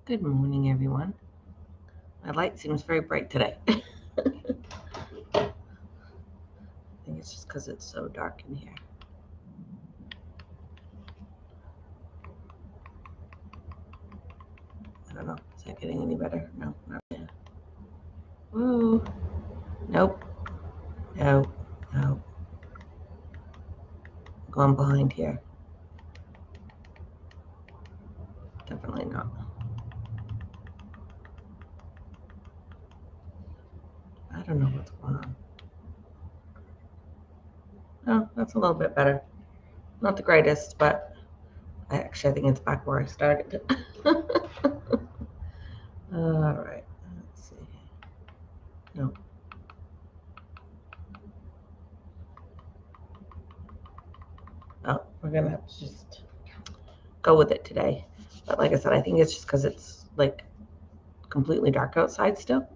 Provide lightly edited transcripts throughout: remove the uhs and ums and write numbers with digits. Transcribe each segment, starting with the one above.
Good morning, everyone. My light seems very bright today. I think it's just because it's so dark in here. I don't know. Is that getting any better? No, not yet. Woo. Nope. No. No. Going behind here. Definitely not. I don't know what's going on. Oh, that's a little bit better. Not the greatest, but I think it's back where I started. All right. Let's see. No. Oh, we're going to have to just go with it today. But like I said, I think it's just because it's like completely dark outside still.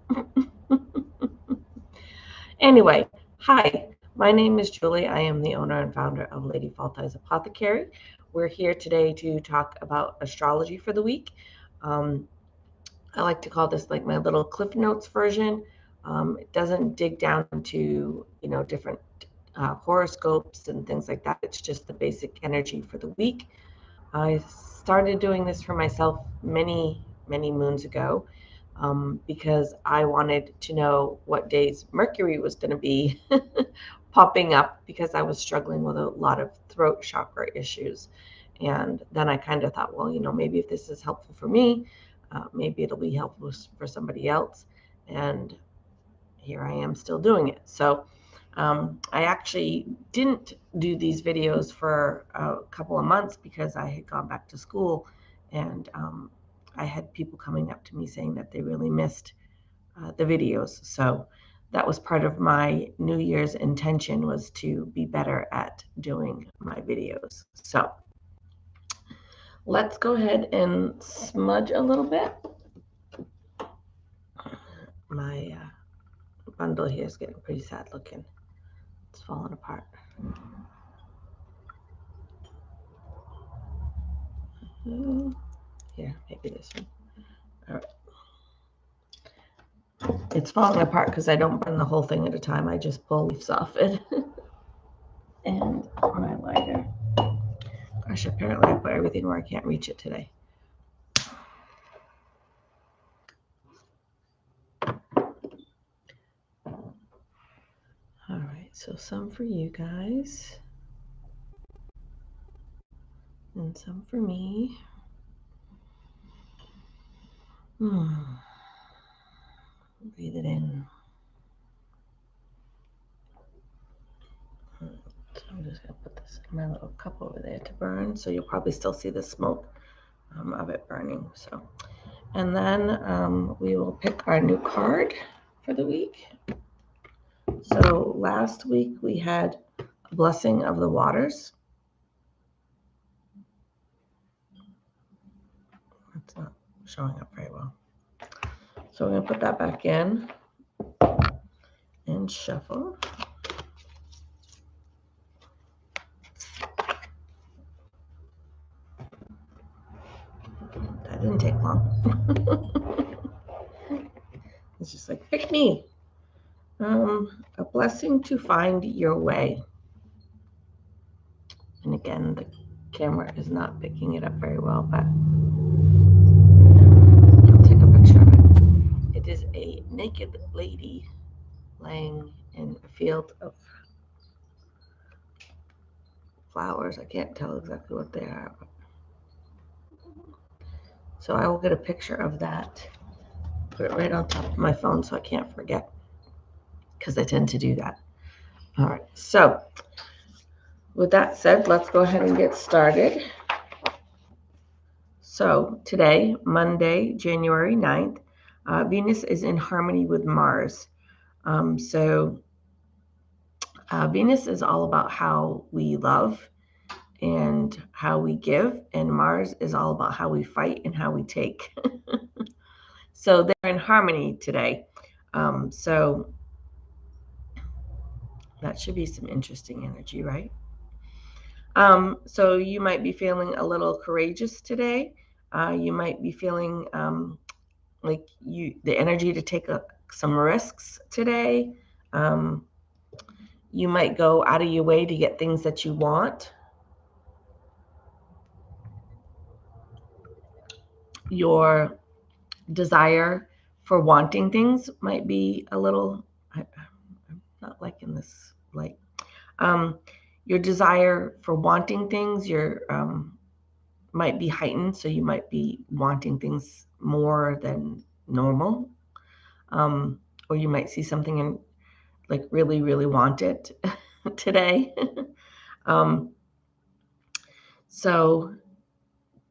Anyway, hi, my name is Julie. I am the owner and founder of Lady Faltai's Apothecary. We're here today to talk about astrology for the week. I like to call this like my little Cliff Notes version. It doesn't dig down to, different horoscopes and things like that. It's just the basic energy for the week. I started doing this for myself many, many moons ago because I wanted to know what days Mercury was going to be popping up because I was struggling with a lot of throat chakra issues. And then I kind of thought, well, maybe if this is helpful for me, maybe it'll be helpful for somebody else. And here I am still doing it. So I actually didn't do these videos for a couple of months because I had gone back to school, and I had people coming up to me saying that they really missed the videos. So that was part of my New Year's intention, was to be better at doing my videos. So let's go ahead and smudge a little bit. My bundle here is getting pretty sad looking. It's falling apart. Here, maybe this one. All right. It's falling apart because I don't burn the whole thing at a time. I just pull leaves off it. And my lighter. Gosh, apparently I put everything where I can't reach it today. All right, so some for you guys. And some for me. Breathe it in. So I'm just going to put this in my little cup over there to burn. So you'll probably still see the smoke of it burning. So, and then we will pick our new card for the week. So last week we had a blessing of the waters. It's not showing up very well. So we're going to put that back in and shuffle. That didn't take long. It's just like, pick me. A blessing to find your way. And again, the camera is not picking it up very well, but I'll take a picture of it. It is a naked lady laying in a field of flowers. I can't tell exactly what they are. But... So I will get a picture of that, put it right on top of my phone so I can't forget, because I tend to do that. All right, so with that said, let's go ahead and get started. So today, Monday, January 9th, Venus is in harmony with Mars. Venus is all about how we love and how we give, and Mars is all about how we fight and how we take. So they're in harmony today. So that should be some interesting energy, right? So you might be feeling a little courageous today. You might be feeling like the energy to take some risks today. You might go out of your way to get things that you want. Your desire for wanting things might be a little, I'm not liking this light. Your desire for wanting things, might be heightened, so you might be wanting things more than normal. Or you might see something and like really, really want it today. So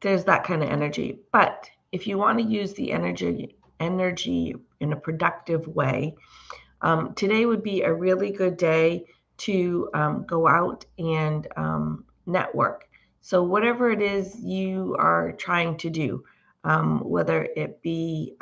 there's that kind of energy. But if you want to use the energy in a productive way, today would be a really good day to go out and network. So whatever it is you are trying to do, whether it be,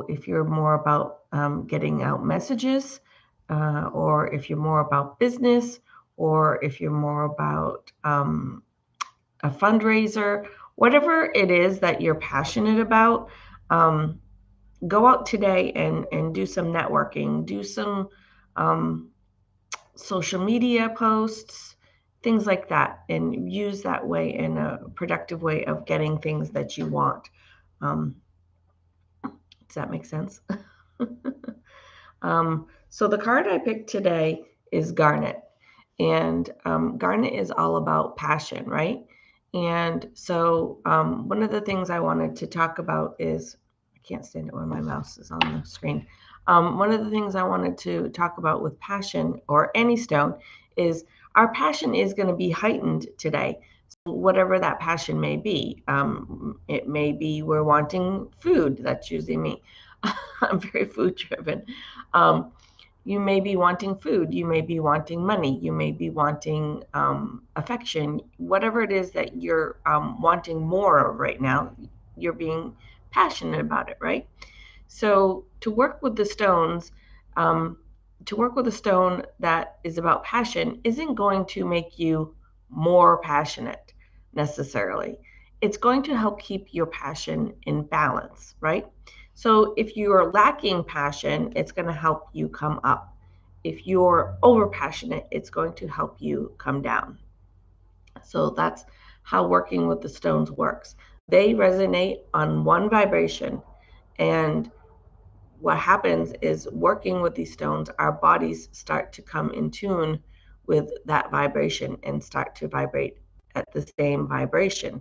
if you're more about getting out messages, or if you're more about business, or if you're more about a fundraiser, whatever it is that you're passionate about, go out today and do some networking, do some social media posts, things like that, and use that way in a productive way of getting things that you want. Does that make sense? So the card I picked today is Garnet. And Garnet is all about passion, right? And so one of the things I wanted to talk about is, I can't stand it when my mouse is on the screen. One of the things I wanted to talk about with passion or any stone is our passion is going to be heightened today. So whatever that passion may be, it may be we're wanting food. That's usually me. I'm very food driven. You may be wanting food, you may be wanting money, you may be wanting affection, whatever it is that you're wanting more of right now, you're being passionate about it, right? So to work with the stones, to work with a stone that is about passion isn't going to make you more passionate necessarily. It's going to help keep your passion in balance, right? So if you're lacking passion, it's going to help you come up. If you're over passionate, it's going to help you come down. So that's how working with the stones works. They resonate on one vibration, and what happens is working with these stones, our bodies start to come in tune with that vibration and start to vibrate at the same vibration,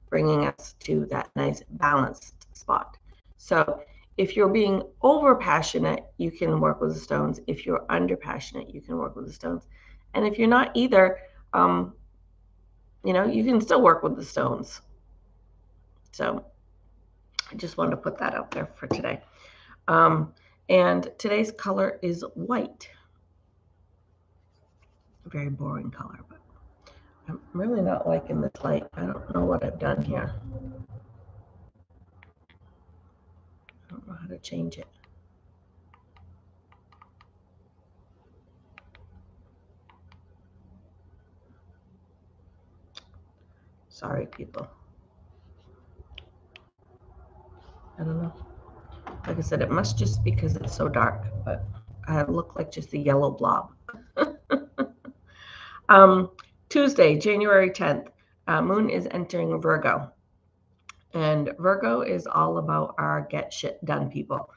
bringing us to that nice balanced spot. So if you're being over passionate, you can work with the stones. If you're under passionate, you can work with the stones. And if you're not either, you can still work with the stones. So I just wanted to put that out there for today. And today's color is white. A very boring color, but I'm really not liking this light. I don't know what I've done here. I don't know how to change it. Sorry, people. I don't know. Like I said, it must just be because it's so dark, but I look like just a yellow blob. Tuesday, January 10th, Moon is entering Virgo. And Virgo is all about our get shit done people.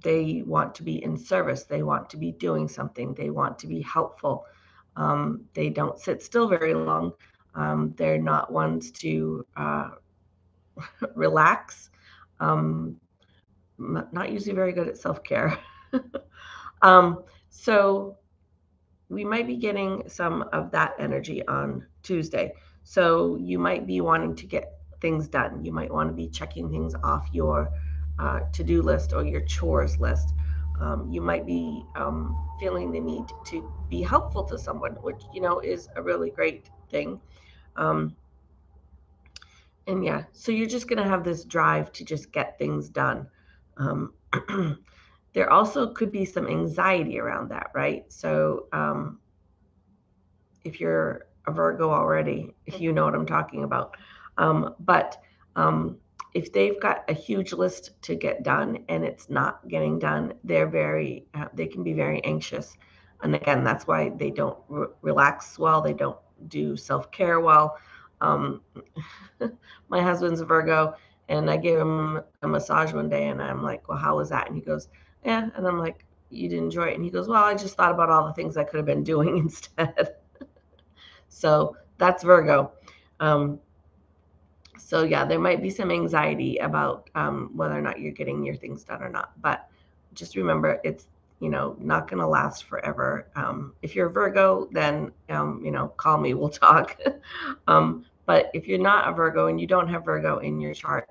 They want to be in service. They want to be doing something. They want to be helpful. They don't sit still very long. They're not ones to relax. Not usually very good at self-care. So we might be getting some of that energy on Tuesday. So you might be wanting to get things done. You might want to be checking things off your to-do list or your chores list. You might be feeling the need to be helpful to someone, which, is a really great thing. And yeah, so you're just going to have this drive to just get things done. There also could be some anxiety around that, right? So if you're a Virgo already, you know what I'm talking about. But if they've got a huge list to get done and it's not getting done, they can be very anxious. And again, that's why they don't relax well. They don't do self-care well. My husband's a Virgo, and I gave him a massage one day, and I'm like, well, how was that? And he goes, yeah. And I'm like, you didn't enjoy it? And he goes, well, I just thought about all the things I could have been doing instead. So that's Virgo. So yeah, there might be some anxiety about whether or not you're getting your things done or not. But just remember, it's not going to last forever. If you're a Virgo, then call me. We'll talk. But if you're not a Virgo and you don't have Virgo in your chart,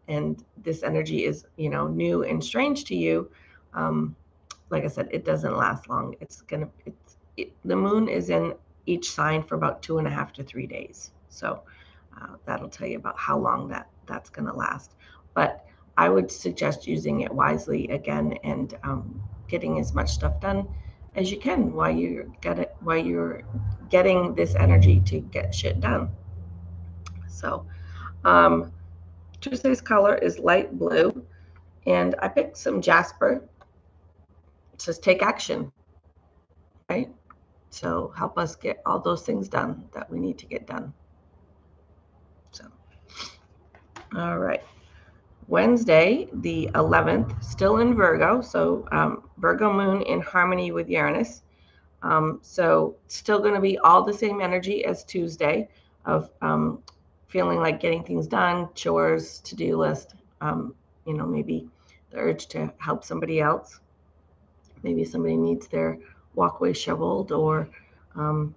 and this energy is new and strange to you, like I said, it doesn't last long. The moon is in each sign for about 2.5 to 3 days. So that'll tell you about how long that's going to last. But I would suggest using it wisely again, and getting as much stuff done as you can while you're getting this energy to get shit done. So Tuesday's color is light blue, and I picked some jasper. It says take action, right? So help us get all those things done that we need to get done. So, all right. Wednesday, the 11th, still in Virgo. So Virgo moon in harmony with Uranus. So still going to be all the same energy as Tuesday of feeling like getting things done, chores, to-do list, maybe the urge to help somebody else. Maybe somebody needs their walkway shoveled or something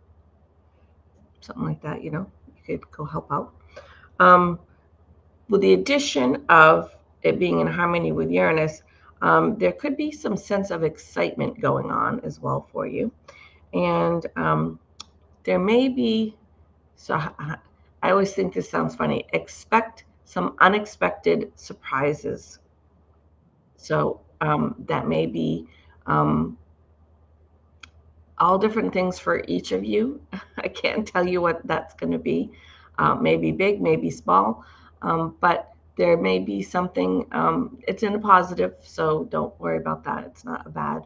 like that, you could go help out. With the addition of it being in harmony with Uranus, there could be some sense of excitement going on as well for you. And there may be, so I always think this sounds funny, expect some unexpected surprises. So that may be all different things for each of you. I can't tell you what that's going to be. Maybe big, maybe small, but there may be something, it's in a positive, so don't worry about that. It's not a bad.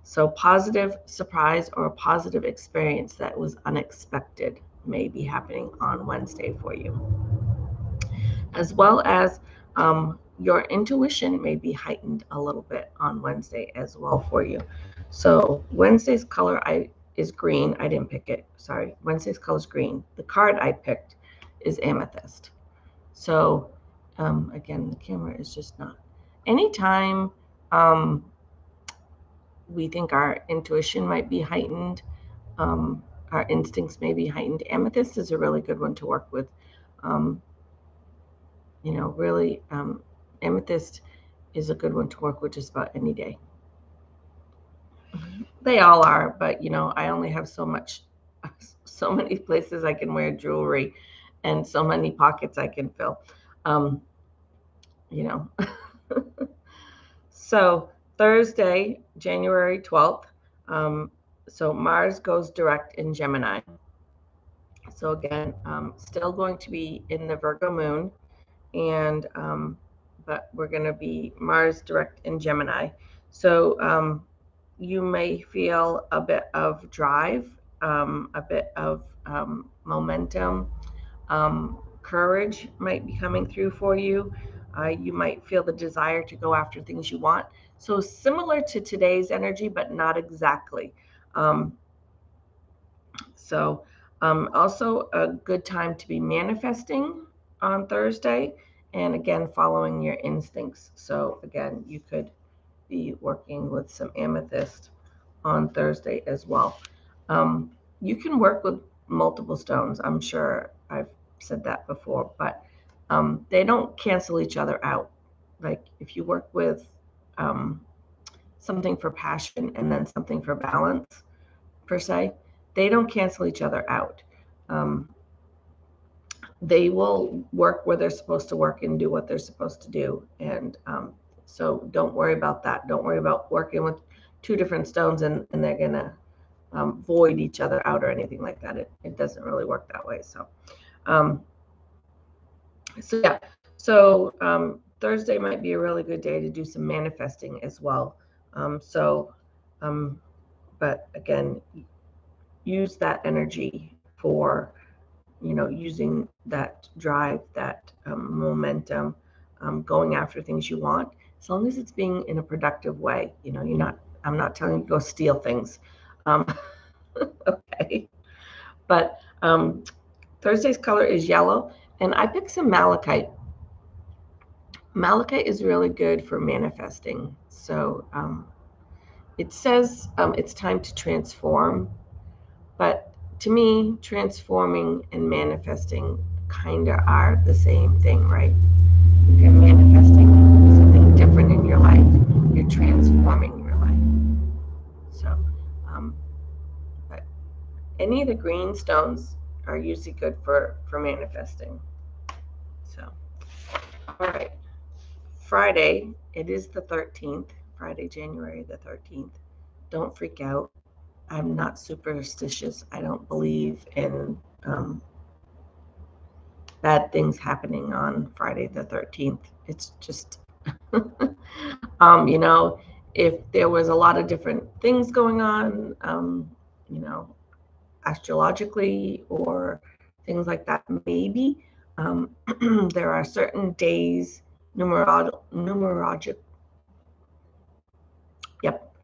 So positive surprise or a positive experience that was unexpected may be happening on Wednesday for you. As well as your intuition may be heightened a little bit on Wednesday as well for you. So Wednesday's color is green. I didn't pick it. Sorry. Wednesday's color is green. The card I picked is amethyst. So again, the camera is just not. Anytime we think our intuition might be heightened, our instincts may be heightened, amethyst is a really good one to work with. Really, amethyst is a good one to work with just about any day. They all are, but I only have so many places I can wear jewelry and so many pockets I can fill. So Thursday, January 12th, so Mars goes direct in Gemini. So again, still going to be in the Virgo moon, and but we're going to be Mars direct in Gemini. So you may feel a bit of drive, a bit of momentum, courage might be coming through for you. You might feel the desire to go after things you want. So similar to today's energy, but not exactly. Also a good time to be manifesting on Thursday, and again, following your instincts. So again, you could be working with some amethyst on Thursday as well. You can work with multiple stones. I'm sure I've said that before, but they don't cancel each other out. Like if you work with something for passion and then something for balance, per se, they don't cancel each other out. They will work where they're supposed to work and do what they're supposed to do. And so don't worry about that. Don't worry about working with two different stones and they're going to void each other out or anything like that. It doesn't really work that way. So So yeah, so Thursday might be a really good day to do some manifesting as well. But again, use that energy for, using that drive, that momentum, going after things you want, as long as it's being in a productive way. I'm not telling you to go steal things. Okay. But Thursday's color is yellow, and I picked some malachite. Malachite is really good for manifesting. So it says it's time to transform, but to me, transforming and manifesting kind of are the same thing, right? If you're manifesting something different in your life, you're transforming your life. So, but any of the green stones are usually good for manifesting. So, all right. Friday, it is the 13th, Friday, January the 13th. Don't freak out. I'm not superstitious. I don't believe in bad things happening on Friday the 13th. It's just, if there was a lot of different things going on, astrologically or things like that, maybe. There are certain days, numerologic, yep,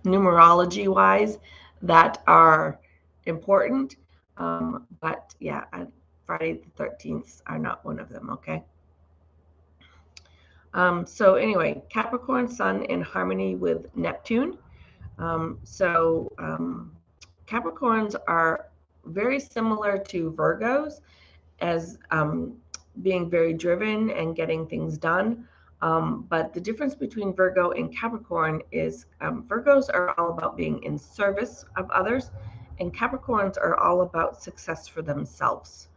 numerology wise, that are important. But yeah, Friday the 13th are not one of them, okay? So anyway, Capricorn Sun in harmony with Neptune. Capricorns are very similar to Virgos as being very driven and getting things done. But the difference between Virgo and Capricorn is Virgos are all about being in service of others, and Capricorns are all about success for themselves.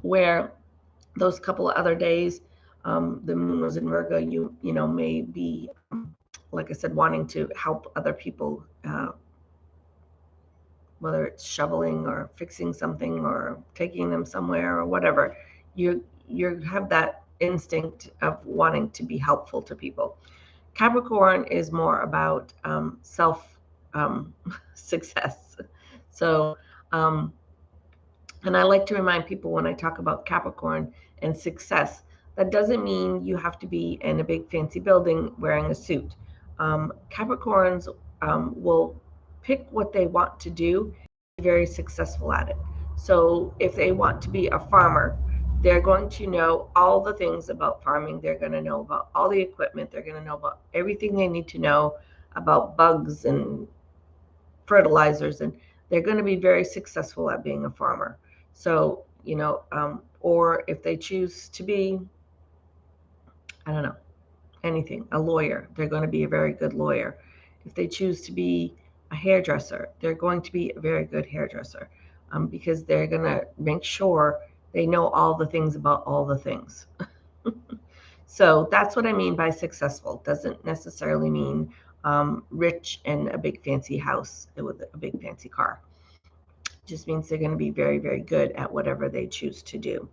Where those couple of other days, the moon was in Virgo, you may be, like I said, wanting to help other people, whether it's shoveling or fixing something or taking them somewhere or whatever. You have that instinct of wanting to be helpful to people. Capricorn is more about self success. So, and I like to remind people when I talk about Capricorn and success, that doesn't mean you have to be in a big fancy building wearing a suit. Capricorns will pick what they want to do, be very successful at it. So if they want to be a farmer, they're going to know all the things about farming. They're going to know about all the equipment. They're going to know about everything they need to know about bugs and fertilizers, and they're going to be very successful at being a farmer. So, or if they choose to be, I don't know, anything, a lawyer, they're going to be a very good lawyer. If they choose to be a hairdresser, they're going to be a very good hairdresser, because they're going to make sure they know all the things about all the things. So that's what I mean by successful. Doesn't necessarily mean rich and a big fancy house with a big fancy car. Just means they're going to be very, very good at whatever they choose to do.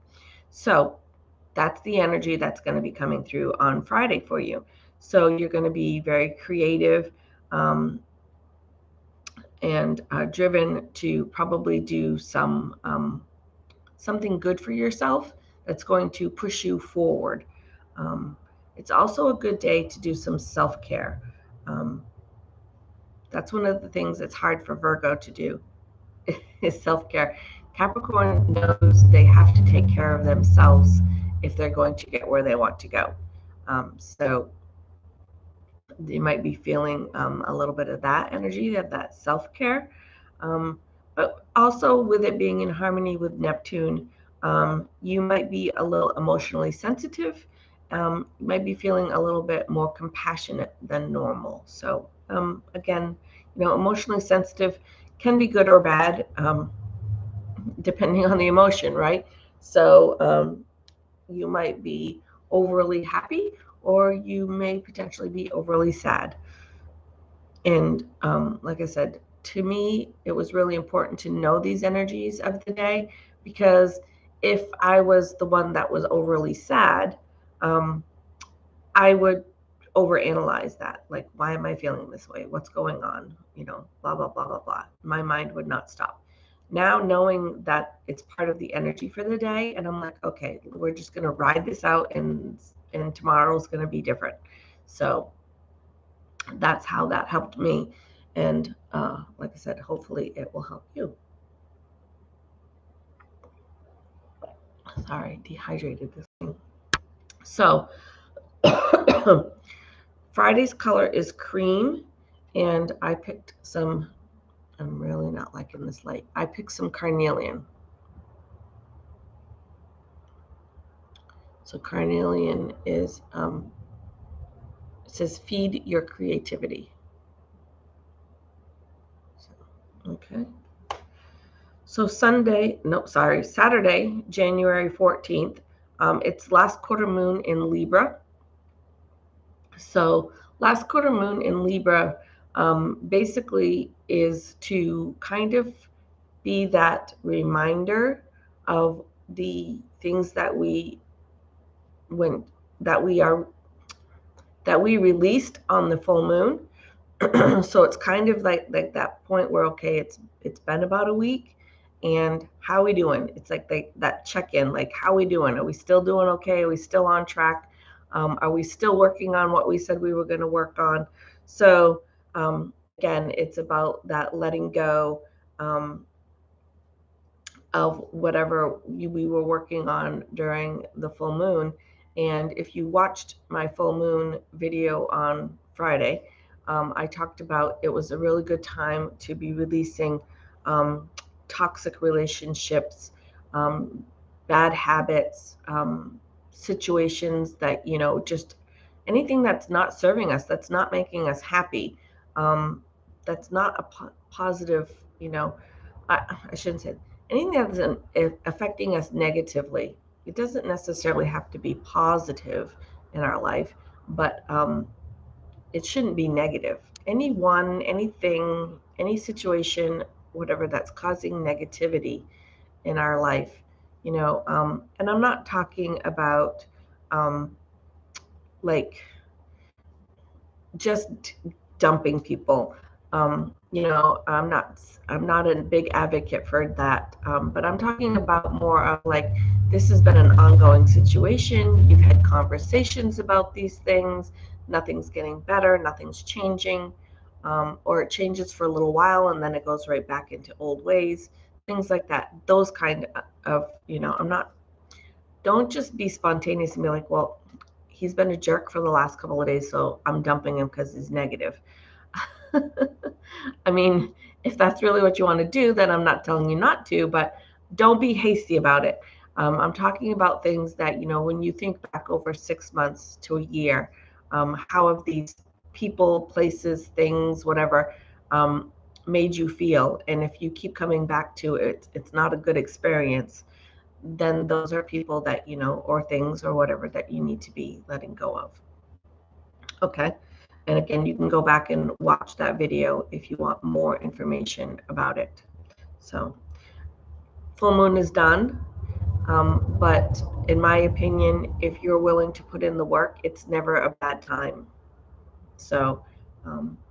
So that's the energy that's going to be coming through on Friday for you. So you're going to be very creative and driven to probably do something good for yourself that's going to push you forward. It's also a good day to do some self-care. That's one of the things that's hard for Virgo to do, is self-care. Capricorn knows they have to take care of themselves if they're going to get where they want to go. So they might be feeling a little bit of that energy, of that self-care. But also with it being in harmony with Neptune, you might be a little emotionally sensitive. You might be feeling a little bit more compassionate than normal. So again, emotionally sensitive can be good or bad, depending on the emotion, right? So you might be overly happy, or you may potentially be overly sad. And like I said, to me, it was really important to know these energies of the day, because if I was the one that was overly sad, I would overanalyze that. Like, why am I feeling this way? What's going on? Blah, blah, blah, blah, blah. My mind would not stop. Now, knowing that it's part of the energy for the day, and I'm like, okay, we're just going to ride this out, and tomorrow's going to be different. So that's how that helped me. And like I said, hopefully it will help you. Sorry, dehydrated this thing. So Friday's color is cream, and I picked some, I'm really not liking this light. I picked some carnelian. So carnelian is, it says feed your creativity. Okay. So Saturday, January 14th, it's last quarter moon in Libra. So last quarter moon in Libra basically is to kind of be that reminder of the things that we released on the full moon. So it's kind of like that point where, okay, it's been about a week, and how are we doing? It's like that check-in, like, how are we doing? Are we still doing okay? Are we still on track? Are we still working on what we said we were going to work on? So again, it's about that letting go of whatever we were working on during the full moon. And if you watched my full moon video on Friday, I talked about it was a really good time to be releasing toxic relationships, bad habits, situations that, just anything that's not serving us, that's not making us happy, that's not a positive, I shouldn't say anything that's affecting us negatively. It doesn't necessarily have to be positive in our life, but it shouldn't be negative. Anyone, anything, any situation, whatever that's causing negativity in our life, and I'm not talking about like just dumping people. I'm not a big advocate for that, but I'm talking about more of like, this has been an ongoing situation. You've had conversations about these things. Nothing's getting better. Nothing's changing, or it changes for a little while and then it goes right back into old ways. Things like that. Those kind of, don't just be spontaneous and be like, well, he's been a jerk for the last couple of days, so I'm dumping him because he's negative. I mean, if that's really what you want to do, then I'm not telling you not to, but don't be hasty about it. I'm talking about things that, when you think back over 6 months to a year, how have these people, places, things, whatever, made you feel? And if you keep coming back to it, it's not a good experience, then those are people that, or things or whatever that you need to be letting go of. Okay. And again, you can go back and watch that video if you want more information about it. So full moon is done. But in my opinion, if you're willing to put in the work, it's never a bad time. So,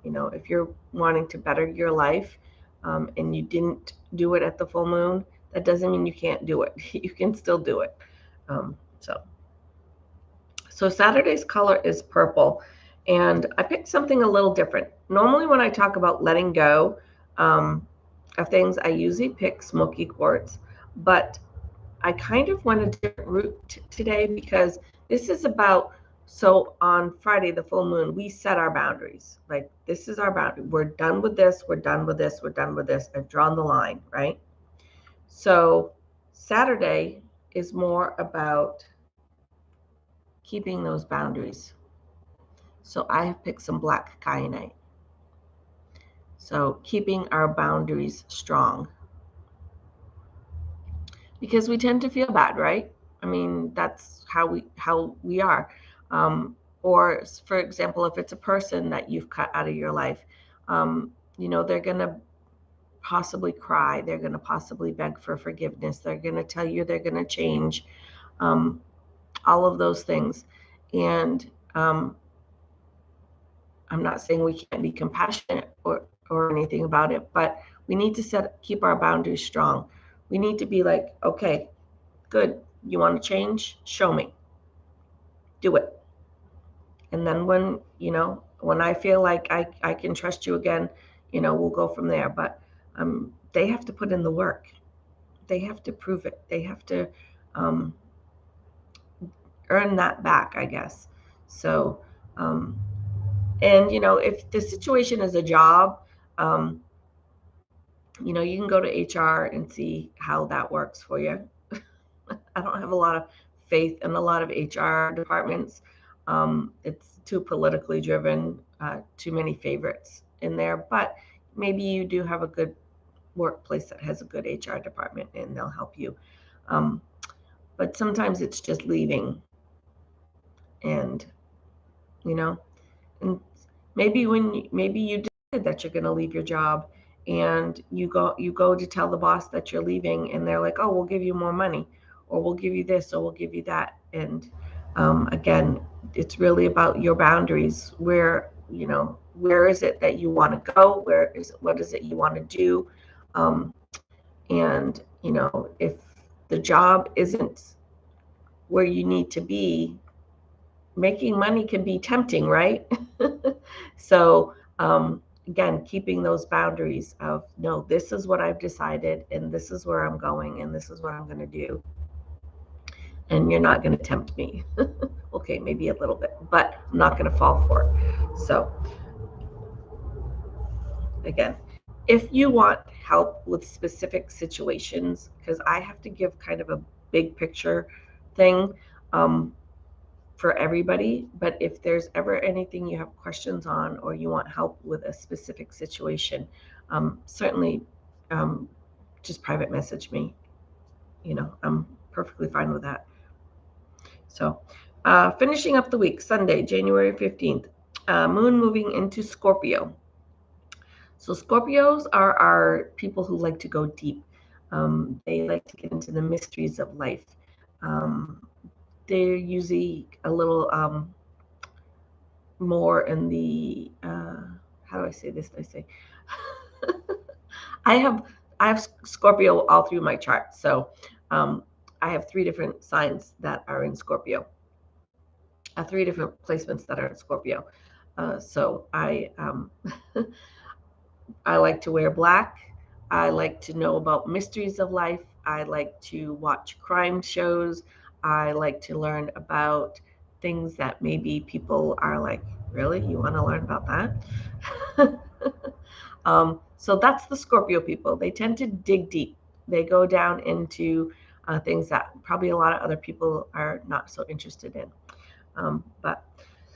if you're wanting to better your life, and you didn't do it at the full moon, that doesn't mean you can't do it. You can still do it. So Saturday's color is purple, and I picked something a little different. Normally when I talk about letting go of things, I usually pick smoky quartz, but I kind of went a different route today, because this is about, so on Friday, the full moon, we set our boundaries. Like, this is our boundary. We're done with this. We're done with this. We're done with this. I've drawn the line, right? So Saturday is more about keeping those boundaries. So I have picked some black kyanite. So keeping our boundaries strong, because we tend to feel bad, right? I mean, that's how we are. Or for example, if it's a person that you've cut out of your life, they're going to possibly cry. They're going to possibly beg for forgiveness. They're going to tell you they're going to change, all of those things. And I'm not saying we can't be compassionate or anything about it, but we need to keep our boundaries strong. We need to be like, okay, good. You want to change? Show me. Do it. And then when I feel like I can trust you again, we'll go from there. But they have to put in the work. They have to prove it. They have to um, earn that back, I guess. So, and if the situation is a job, you can go to HR and see how that works for you. I don't have a lot of faith in a lot of HR departments. It's too politically driven, too many favorites in there. But maybe you do have a good workplace that has a good HR department and they'll help you. But sometimes it's just leaving. And, and maybe you decide that you're going to leave your job and you go to tell the boss that you're leaving and they're like, oh, we'll give you more money, or we'll give you this, or we'll give you that. And again, it's really about your boundaries. Where is it that you want to go? What is it you want to do? And if the job isn't where you need to be, making money can be tempting, right? So again, keeping those boundaries of, no, this is what I've decided, and this is where I'm going, and this is what I'm going to do, and you're not going to tempt me. Okay, maybe a little bit, but I'm not going to fall for it. So again, if you want help with specific situations, because I have to give kind of a big picture thing, for everybody, but if there's ever anything you have questions on or you want help with a specific situation, certainly just private message me. I'm perfectly fine with that. So finishing up the week, Sunday, January 15th, moon moving into Scorpio. So Scorpios are our people who like to go deep. They like to get into the mysteries of life. They're usually a little more in the how do I say this? I have Scorpio all through my chart. So I have 3 different signs that are in Scorpio. 3 different placements that are in Scorpio. So I I like to wear black. I like to know about mysteries of life. I like to watch crime shows. I like to learn about things that maybe people are like, really? You want to learn about that? So that's the Scorpio people. They tend to dig deep. They go down into things that probably a lot of other people are not so interested in. But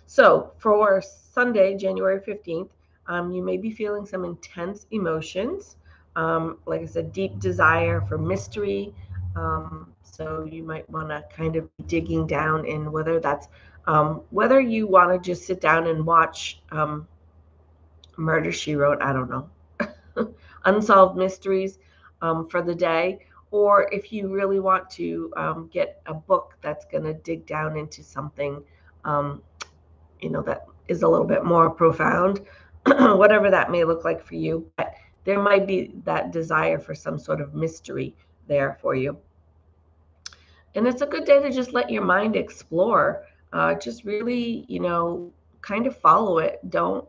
so for Sunday, January 15th, you may be feeling some intense emotions. Like I said, deep desire for mystery. So you might want to kind of be digging down in whether that's whether you want to just sit down and watch Murder, She Wrote, I don't know, Unsolved Mysteries for the day, or if you really want to get a book that's going to dig down into something that is a little bit more profound, whatever that may look like for you. But there might be that desire for some sort of mystery there for you. And it's a good day to just let your mind explore. Just really, kind of follow it. Don't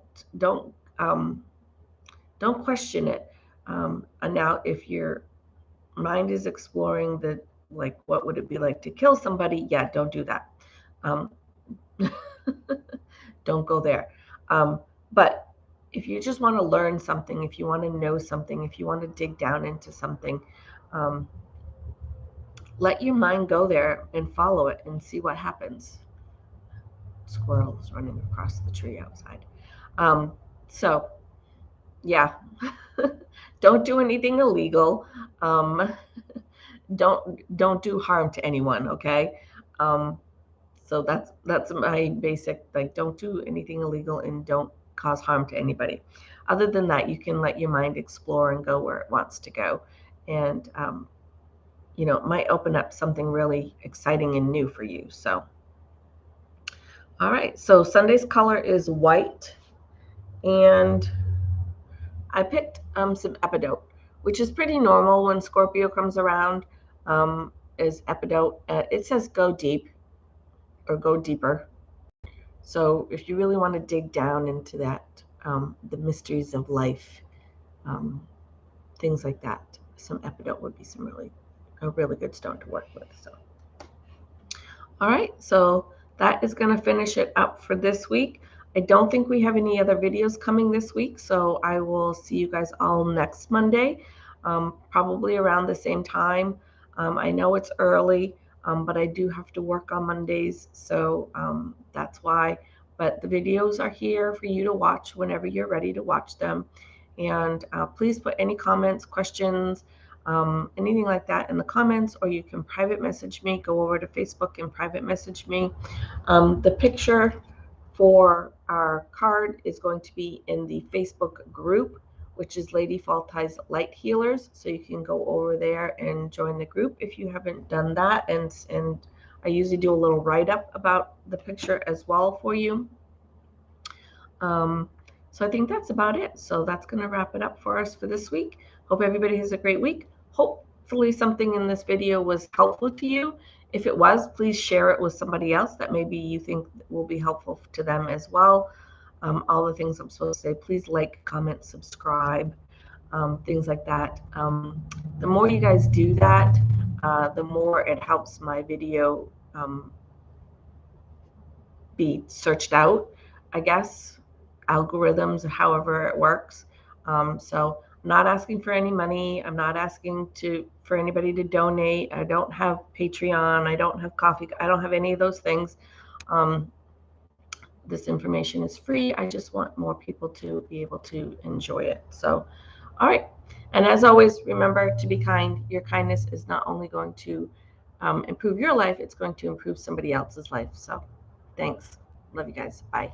question it. And now, if your mind is exploring like, what would it be like to kill somebody? Yeah, don't do that. Don't go there. But if you just want to learn something, if you want to know something, if you want to dig down into something, let your mind go there and follow it and see what happens. Squirrel is running across the tree outside. So, yeah, don't do anything illegal. Don't do harm to anyone. Okay. So So that's my basic, like, don't do anything illegal and don't cause harm to anybody. Other than that, you can let your mind explore and go where it wants to go. And, it might open up something really exciting and new for you. So, all right. So Sunday's color is white. And I picked some epidote, which is pretty normal when Scorpio comes around, is epidote. It says go deep or go deeper. So if you really want to dig down into that, the mysteries of life, things like that, some epidote would be a really good stone to work with. So, all right, so that is going to finish it up for this week. I don't think we have any other videos coming this week, so I will see you guys all next Monday, probably around the same time. I know it's early, but I do have to work on Mondays, so that's why. But the videos are here for you to watch whenever you're ready to watch them. And please put any comments, questions, anything like that in the comments, or you can private message me. Go over to Facebook and private message me. The picture for our card is going to be in the Facebook group, which is Lady Faltai's Light Healers. So you can go over there and join the group if you haven't done that. And I usually do a little write-up about the picture as well for you. So I think that's about it. So that's going to wrap it up for us for this week. Hope everybody has a great week. Hopefully something in this video was helpful to you. If it was, please share it with somebody else that maybe you think will be helpful to them as well. All the things I'm supposed to say, please like, comment, subscribe, things like that. The more you guys do that, the more it helps my video be searched out, I guess, algorithms, however it works. So I'm not asking for any money. I'm not asking for anybody to donate. I don't have Patreon. I don't have coffee. I don't have any of those things. This information is free. I just want more people to be able to enjoy it. So, all right. And as always, remember to be kind. Your kindness is not only going to improve your life, it's going to improve somebody else's life. So thanks. Love you guys. Bye.